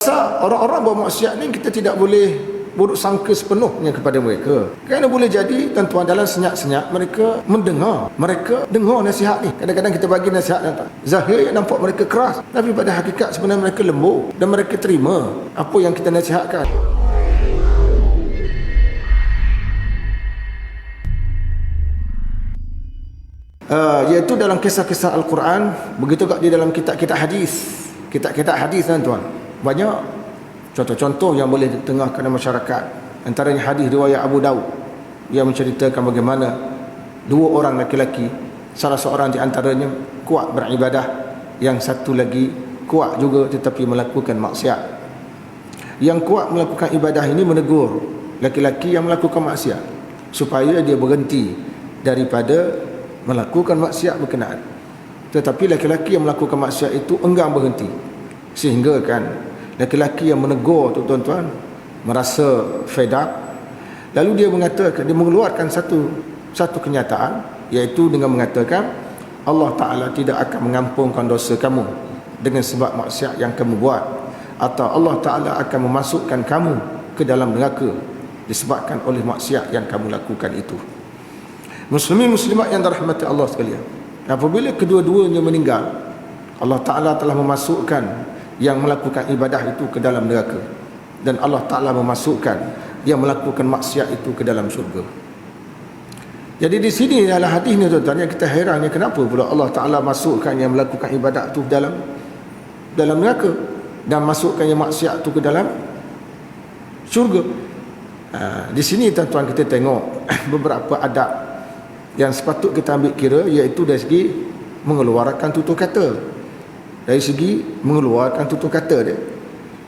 Orang-orang bermaksiat ni kita tidak boleh buruk sangka sepenuhnya kepada mereka. Kerana boleh jadi tuan-tuan dalam senyap-senyap mereka dengar nasihat ni. Kadang-kadang kita bagi nasihat tuan-tuan, zahir nampak mereka keras, tapi pada hakikat sebenarnya mereka lembut dan mereka terima apa yang kita nasihatkan. Iaitu dalam kisah-kisah Al-Quran, begitu juga di dalam kitab-kitab hadis. Kitab-kitab hadis tuan-tuan, banyak contoh-contoh yang boleh ditengahkan dalam masyarakat. Antaranya hadis riwayat Abu Daud yang menceritakan bagaimana dua orang lelaki, salah seorang di antaranya kuat beribadah, yang satu lagi kuat juga tetapi melakukan maksiat. Yang kuat melakukan ibadah ini menegur lelaki yang melakukan maksiat supaya dia berhenti daripada melakukan maksiat berkenaan. Tetapi lelaki yang melakukan maksiat itu enggan berhenti, sehingga kan lelaki yang menegur tu tuan-tuan merasa fed up, lalu dia mengatakan, dia mengeluarkan satu kenyataan, iaitu dengan mengatakan Allah Ta'ala tidak akan mengampunkan dosa kamu dengan sebab maksiat yang kamu buat, atau Allah Ta'ala akan memasukkan kamu ke dalam neraka disebabkan oleh maksiat yang kamu lakukan itu. Muslimin muslimat yang dirahmati Allah sekalian, apabila kedua-duanya meninggal, Allah Ta'ala telah memasukkan yang melakukan ibadah itu ke dalam neraka, dan Allah Ta'ala memasukkan yang melakukan maksiat itu ke dalam syurga. Jadi di sini dalam hadis ni tuan-tuan, yang kita herannya, kenapa pula Allah Ta'ala masukkan yang melakukan ibadah itu dalam neraka dan masukkan yang maksiat itu ke dalam syurga. Di sini tuan-tuan kita tengok beberapa adab yang sepatut kita ambil kira, iaitu dari segi mengeluarkan tutur kata. Dari segi mengeluarkan tutur kata dia,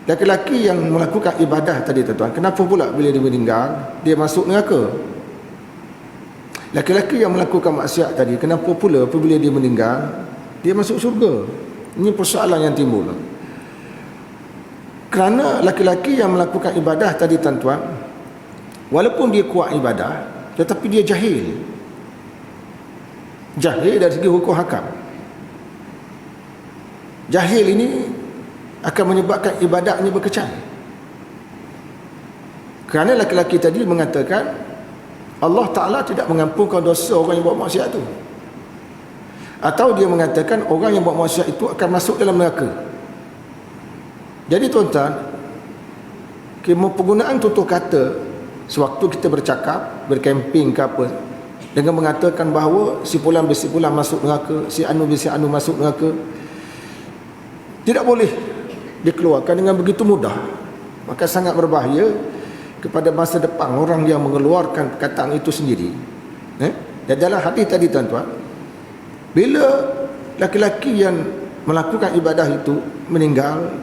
laki-laki yang melakukan ibadah tadi tuan-tuan, kenapa pula bila dia meninggal dia masuk neraka? Laki-laki yang melakukan maksiat tadi, kenapa pula apabila dia meninggal dia masuk syurga? Ini persoalan yang timbul. Kerana laki-laki yang melakukan ibadah tadi tuan-tuan, walaupun dia kuat ibadah, tetapi dia jahil dari segi hukum hakam. Jahil ini akan menyebabkan ibadahnya berkecai. Kerana laki-laki tadi mengatakan Allah Ta'ala tidak mengampunkan dosa orang yang buat maksiat itu, atau dia mengatakan orang yang buat maksiat itu akan masuk dalam neraka. Jadi tuan-tuan, penggunaan tutur kata sewaktu kita bercakap, berkemping ke apa, dengan mengatakan bahawa si fulan bin si fulan masuk neraka, si anu bin si anu masuk neraka, tidak boleh dikeluarkan dengan begitu mudah. Maka sangat berbahaya kepada masa depan orang yang mengeluarkan perkataan itu sendiri. Dan dalam hadis tadi tuan-tuan, bila laki-laki yang melakukan ibadah itu meninggal,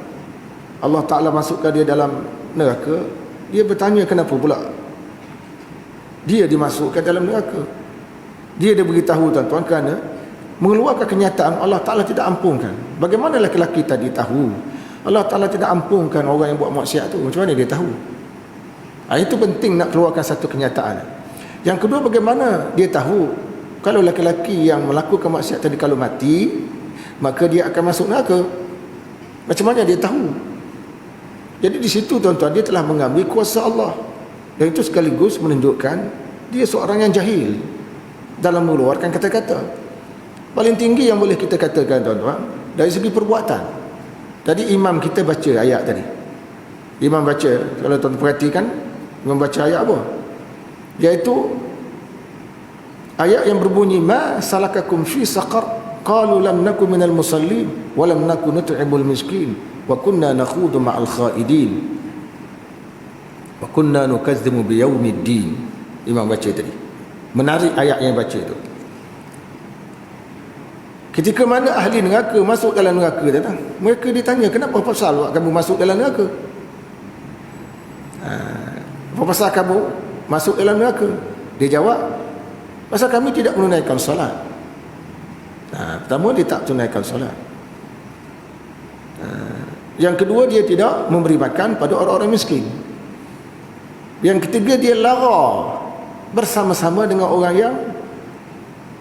Allah Ta'ala masukkan dia dalam neraka, dia bertanya kenapa pula dia dimasukkan dalam neraka. Dia beritahu tuan-tuan, kerana mengeluarkan kenyataan Allah Ta'ala tidak ampunkan. Bagaimana lelaki tadi tahu Allah Ta'ala tidak ampunkan orang yang buat maksiat tu? Macam mana dia tahu? Itu penting nak keluarkan satu kenyataan. Yang kedua, bagaimana dia tahu kalau lelaki yang melakukan maksiat tadi kalau mati maka dia akan masuk neraka? Macam mana dia tahu? Jadi di situ tuan-tuan, dia telah mengambil kuasa Allah, dan itu sekaligus menunjukkan dia seorang yang jahil dalam mengeluarkan kata-kata. Paling tinggi yang boleh kita katakan tuan-tuan, dari segi perbuatan. Tadi imam kita baca ayat tadi. Imam baca, kalau tuan perhatikan, imam baca ayat apa? Iaitu ayat yang berbunyi, ma salakakum fi saqar qalu lam naku minal musallin wa lam naku nut'imul miskin wa kunna nakhudu ma'al khaidin wa kunna nukazzimu biyaumiddin. Imam baca tadi, menarik ayat yang baca itu. Ketika mana ahli neraka masuk dalam neraka, mereka ditanya, kenapa pasal kamu masuk dalam neraka? Apa pasal kamu masuk dalam neraka? Dia jawab, pasal kami tidak menunaikan solat. Pertama, dia tak tunaikan solat. Yang kedua, dia tidak memberi makan pada orang-orang miskin. Yang ketiga, dia lara bersama-sama dengan orang yang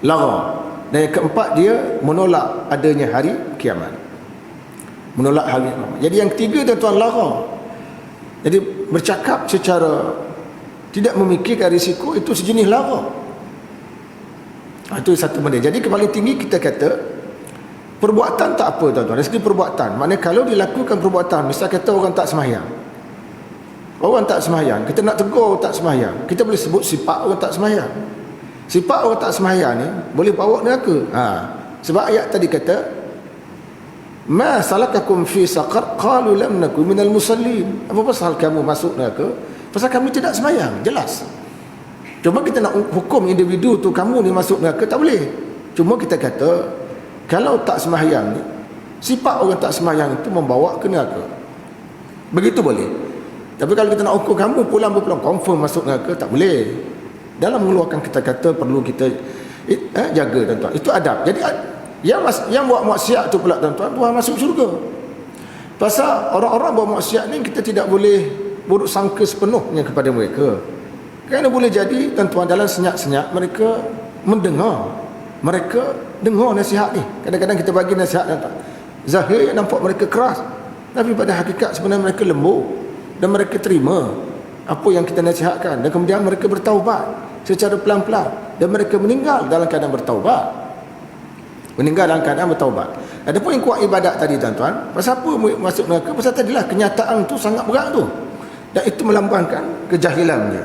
lara. Dan yang keempat, dia menolak adanya hari kiamat. menolak hal yang haram. Jadi yang ketiga tuan-tuan, lara. Jadi bercakap secara tidak memikirkan risiko itu sejenis lara. Itu satu benda. Jadi paling tinggi kita kata perbuatan tak apa tuan-tuan. Dari segi perbuatan, maknanya kalau dilakukan perbuatan, misal kata orang tak sembahyang, orang tak sembahyang, kita nak tegur tak sembahyang, kita boleh sebut sifat orang tak sembahyang. Sifat orang tak sembahyang ni boleh bawa neraka. Sebab ayat tadi kata ma salakakum fi saqar qalu lam nakum minal musallin. Apa pasal kamu masuk neraka? Pasal kami tidak sembahyang, jelas. Cuma kita nak hukum individu tu, kamu ni masuk neraka, tak boleh. Cuma kita kata kalau tak sembahyang ni, sifat orang tak sembahyang itu membawa ke neraka, begitu boleh. Tapi kalau kita nak ukur kamu pulang berpulang confirm masuk neraka, tak boleh. Dalam mengeluarkan kata-kata perlu kita jaga tuan-tuan. Itu adab. Jadi yang buat maksiat tu pula tuan-tuan, Tuhan masuk syurga. Pasal orang-orang buat maksiat ni kita tidak boleh buruk sangka sepenuhnya kepada mereka. Kerana boleh jadi tuan-tuan dalam senyap-senyap mereka mendengar, mereka dengar nasihat ni. Kadang-kadang kita bagi nasihat tuan-tuan, zahir nampak mereka keras, tapi pada hakikat sebenarnya mereka lembut dan mereka terima apa yang kita nasihatkan, dan kemudian mereka bertaubat secara pelan-pelan dan mereka meninggal dalam keadaan bertaubat. Meninggal dalam keadaan bertaubat. Adapun yang kuat ibadat tadi tuan-tuan, pasal apa masuk neraka? Pasal tadilah kenyataan tu sangat berat tu, dan itu melambangkan kejahilan dia.